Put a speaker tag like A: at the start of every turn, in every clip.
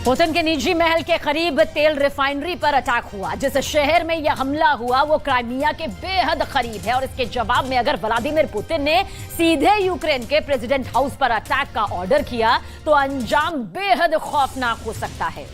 A: Putin के निजी महल के करीब तेल रिफाइनरी पर अटैक हुआ। जिस शहर में यह हमला हुआ वो क्राइमिया के बेहद करीब है और इसके जवाब में अगर व्लादिमीर पुतिन ने सीधे यूक्रेन के प्रेसिडेंट हाउस पर अटैक का ऑर्डर किया तो अंजाम बेहद खौफनाक हो सकता है।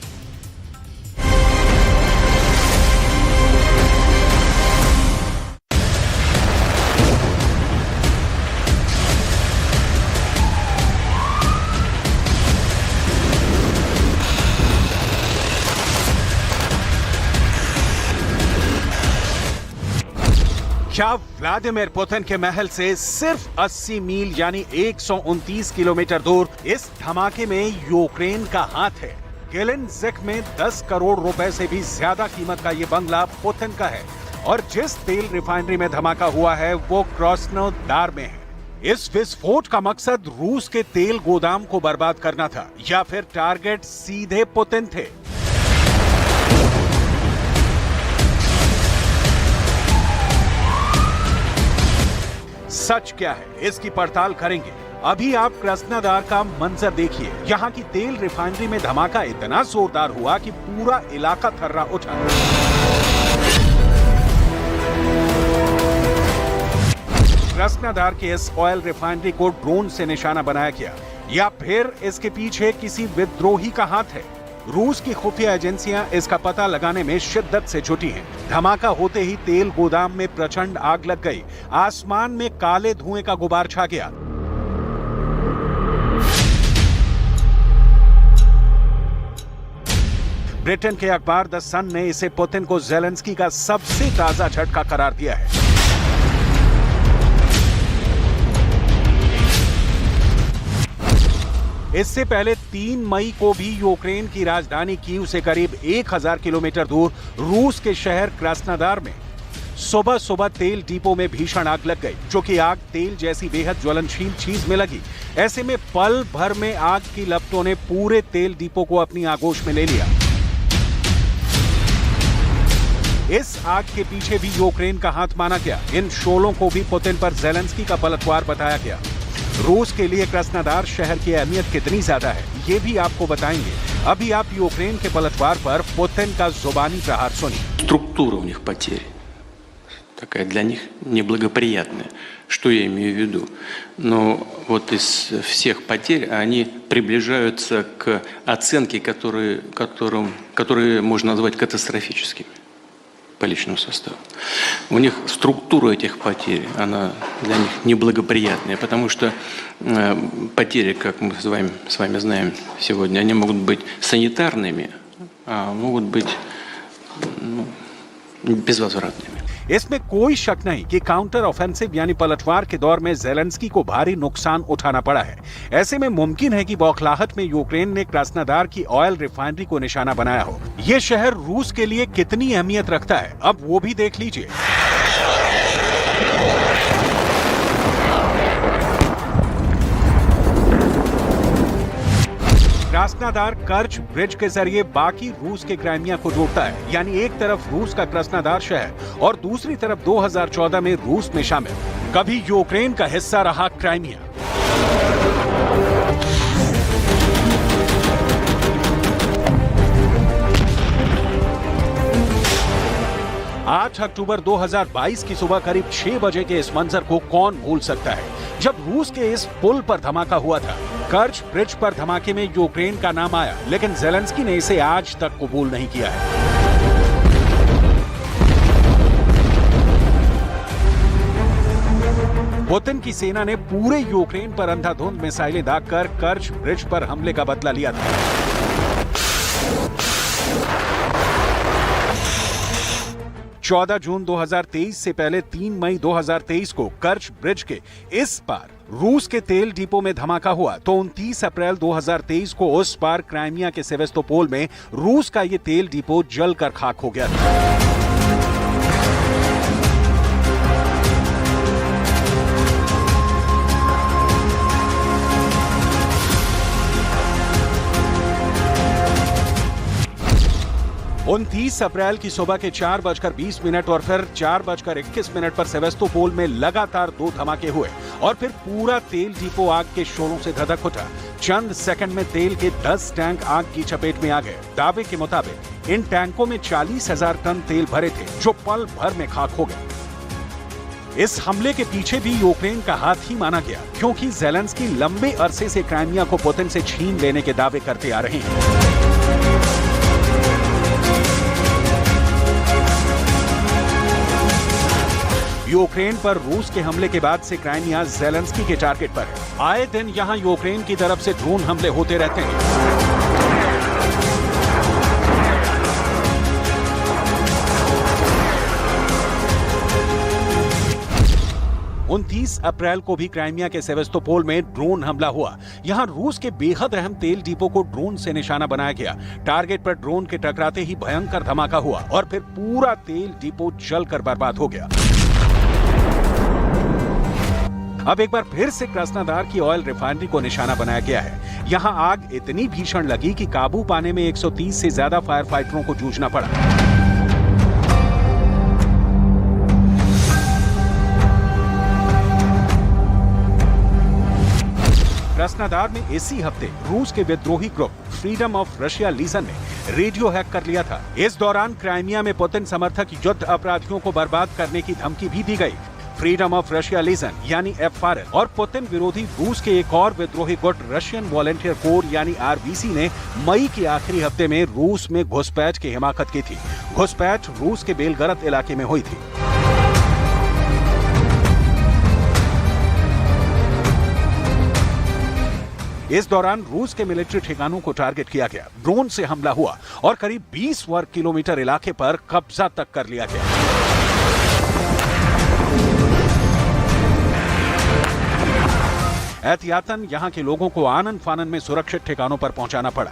B: क्या व्लादिमीर पुतिन के महल से सिर्फ 80 मील यानी 129 किलोमीटर दूर इस धमाके में यूक्रेन का हाथ है? गेलेनजिक में 10 करोड़ रुपए से भी ज्यादा कीमत का ये बंगला पुतिन का है और जिस तेल रिफाइनरी में धमाका हुआ है वो क्रास्नोदार में है। इस विस्फोट का मकसद रूस के तेल गोदाम को बर्बाद करना था या फिर टारगेट सीधे पुतिन थे? सच क्या है इसकी पड़ताल करेंगे। अभी आप क्रास्नोदार का मंजर देखिए। यहाँ की तेल रिफाइनरी में धमाका इतना जोरदार हुआ कि पूरा इलाका थर्रा उठा। क्रास्नोदार के इस ऑयल रिफाइनरी को ड्रोन से निशाना बनाया गया या फिर इसके पीछे किसी विद्रोही का हाथ है? रूस की खुफिया एजेंसियां इसका पता लगाने में शिद्दत से जुटी हैं। धमाका होते ही तेल गोदाम में प्रचंड आग लग गई। आसमान में काले धुएं का गुबार छा गया। ब्रिटेन के अखबार द सन ने इसे पुतिन को ज़ेलेंस्की का सबसे ताजा झटका करार दिया है। इससे पहले 3 मई को भी यूक्रेन की राजधानी कीव से करीब 1000 किलोमीटर दूर रूस के शहर क्रास्नोदार में सुबह सुबह तेल डिपो में भीषण आग लग गई, जो कि आग तेल जैसी बेहद ज्वलनशील चीज में लगी। ऐसे में पल भर में आग की लपटों ने पूरे तेल डिपो को अपनी आगोश में ले लिया। इस आग के पीछे भी यूक्रेन का हाथ माना गया। इन शोलों को भी पुतिन पर ज़ेलेंस्की का पलटवार बताया गया। रूस के लिए क्रास्नोदार शहर की अहमियत कितनी ज्यादा है ये भी आपको बताएंगे। अभी आप यूक्रेन के पलटवार पर पुतिन का जुबानी प्रहार सुनिए।
C: Структура у них потерь такая для них неблагоприятная. Что я имею в виду? Но вот из всех потерь они приближаются к оценке, которые можно назвать катастрофическими по личному составу. У них структура этих потерь, она для них неблагоприятная, потому что потери, как мы с вами знаем сегодня, они могут быть санитарными, а могут быть безвозвратными.
B: इसमें कोई शक नहीं कि काउंटर ऑफेंसिव यानी पलटवार के दौर में ज़ेलेंस्की को भारी नुकसान उठाना पड़ा है। ऐसे में मुमकिन है कि बौखलाहट में यूक्रेन ने क्रास्नोदार की ऑयल रिफाइनरी को निशाना बनाया हो। ये शहर रूस के लिए कितनी अहमियत रखता है अब वो भी देख लीजिए। क्रास्नोदार कर्च ब्रिज के जरिए बाकी रूस के क्राइमिया को जोड़ता है, यानी एक तरफ रूस का क्रास्नोदार शहर और दूसरी तरफ 2014 में रूस में शामिल कभी यूक्रेन का हिस्सा रहा क्राइमिया। आठ अक्टूबर 2022 की सुबह करीब 6 बजे के इस मंजर को कौन भूल सकता है, जब रूस के इस पुल पर धमाका हुआ था। कर्च ब्रिज पर धमाके में यूक्रेन का नाम आया, लेकिन ज़ेलेंस्की ने इसे आज तक कबूल नहीं किया है। पुतिन की सेना ने पूरे यूक्रेन पर अंधाधुंध मिसाइलें दागकर कर्च ब्रिज पर हमले का बदला लिया था। चौदह जून 2023 से पहले 3 मई 2023 को कर्च ब्रिज के इस पार रूस के तेल डिपो में धमाका हुआ तो 29 अप्रैल 2023 को उस पार क्राइमिया के सेवेस्तोपोल में रूस का ये तेल डिपो जलकर खाक हो गया था। 29 अप्रैल की सुबह के 4:20 और फिर 4:21 पर सेवेस्तोपोल में लगातार 2 धमाके हुए और फिर पूरा तेल डिपो आग के शोरों से धधक उठा। चंद सेकंड में तेल के 10 टैंक आग की चपेट में आ गए। दावे के मुताबिक इन टैंकों में 40,000 टन तेल भरे थे, जो पल भर में खाक हो गए। इस हमले के पीछे भी यूक्रेन का हाथ ही माना गया, क्योंकि ज़ेलेंस्की लंबे अरसे से क्राइमिया को पुतिन से छीन लेने के दावे करते आ रहे हैं। यूक्रेन पर रूस के हमले के बाद से क्राइमिया ज़ेलेंस्की के टारगेट पर है। आए दिन यहां यूक्रेन की तरफ से ड्रोन हमले होते रहते हैं। 29 अप्रैल को भी क्राइमिया के सेवेस्तोपोल में ड्रोन हमला हुआ। यहां रूस के बेहद अहम तेल डिपो को ड्रोन से निशाना बनाया गया। टारगेट पर ड्रोन के टकराते ही भयंकर धमाका हुआ और फिर पूरा तेल डिपो जलकर बर्बाद हो गया। अब एक बार फिर से कृष्णादार की ऑयल रिफाइनरी को निशाना बनाया गया है। यहां आग इतनी भीषण लगी कि काबू पाने में 130 से ज्यादा फायर फाइटरों को जूझना पड़ा। कृष्णादार में इसी हफ्ते रूस के विद्रोही group freedom of Russia legion ने रेडियो हैक कर लिया था। इस दौरान क्राइमिया में पुतिन समर्थक युद्ध अपराधियों को बर्बाद करने की धमकी भी दी गई। फ्रीडम ऑफ रशिया लीजन यानी FRL और पुतिन विरोधी रूस के एक और विद्रोही गुट रशियन वॉलंटियर कोर यानी RVC ने मई के आखिरी हफ्ते में रूस में घुसपैठ की हिमाकत की थी। घुसपैठ रूस के बेलगरद इलाके में हुई थी। इस दौरान रूस के मिलिट्री ठिकानों को टारगेट किया गया, ड्रोन से हमला हुआ और करीब 20 वर्ग किलोमीटर इलाके पर कब्जा तक कर लिया गया। एहतियातन यहां के लोगों को आनन फानन में सुरक्षित ठिकानों पर पहुंचाना पड़ा।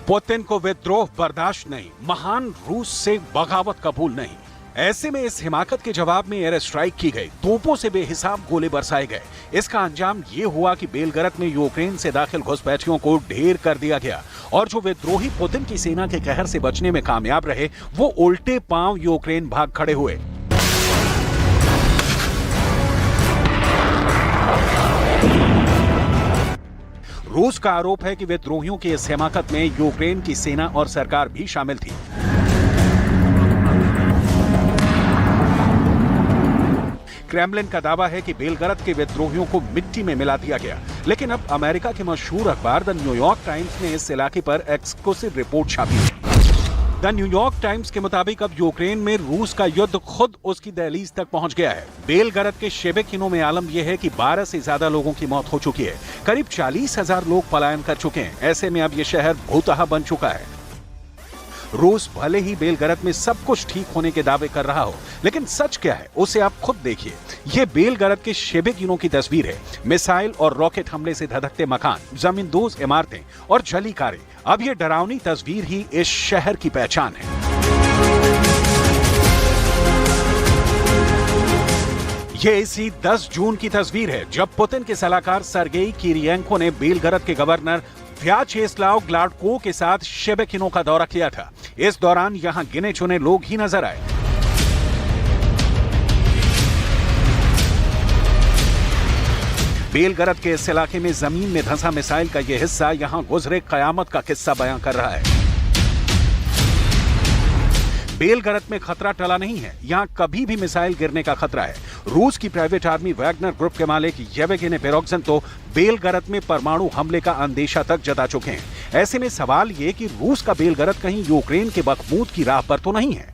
B: पुतिन को विद्रोह बर्दाश्त नहीं, महान रूस से बगावत कबूल नहीं। ऐसे में इस हिमाकत के जवाब में एयर स्ट्राइक की गई, तोपों से बेहिसाब गोले बरसाए गए। इसका अंजाम ये हुआ कि बेलगरद में यूक्रेन से दाखिल घुसपैठियों को ढेर कर दिया गया और जो विद्रोही पुतिन की सेना के कहर से बचने में कामयाब रहे, वो उल्टे पांव यूक्रेन भाग खड़े हुए। रूस का आरोप है कि विद्रोहियों की इस हिमाकत में यूक्रेन की सेना और सरकार भी शामिल थी। क्रेमलिन का दावा है कि बेलगरद के विद्रोहियों को मिट्टी में मिला दिया गया, लेकिन अब अमेरिका के मशहूर अखबार द न्यूयॉर्क टाइम्स ने इस इलाके पर एक्सक्लूसिव रिपोर्ट छापी है। द न्यूयॉर्क टाइम्स के मुताबिक अब यूक्रेन में रूस का युद्ध खुद उसकी दहलीज तक पहुंच गया है। बेलगरद के शेबेकिनो में आलम यह है कि 12 से ज्यादा लोगों की मौत हो चुकी है। करीब 40,000 लोग पलायन कर चुके हैं। ऐसे में अब यह शहर भूतहा बन चुका है। रूस भले ही बेलगरद में सब कुछ ठीक होने के दावे कर रहा हो, लेकिन सच क्या है उसे आप खुद देखिए। यह बेलगरद के शेबेकिनो की तस्वीर है। मिसाइल और रॉकेट हमले से धधकते मकान, जमींदोज इमारतें और जली कारें। अब यह डरावनी तस्वीर ही इस शहर की पहचान है। ये इसी 10 जून की तस्वीर है, जब पुतिन के सलाहकार सर्गेई किरियेंको ने बेलगरद के गवर्नर व्याचेस्लाव ग्लाडको के साथ शेबेकिनो का दौरा किया था। इस दौरान यहां गिने चुने लोग ही नजर आए। बेलगरद के इस इलाके में जमीन में धंसा मिसाइल का यह हिस्सा यहां गुजरे कयामत का किस्सा बयां कर रहा है। बेलगरद में खतरा टला नहीं है, यहां कभी भी मिसाइल गिरने का खतरा है। रूस की प्राइवेट आर्मी वैगनर ग्रुप के मालिक येवगेनी प्रिगोजिन तो बेलगरद में परमाणु हमले का अंदेशा तक जता चुके हैं। ऐसे में सवाल ये कि रूस का बेलगरद कहीं यूक्रेन के बखमूद की राह पर तो नहीं है।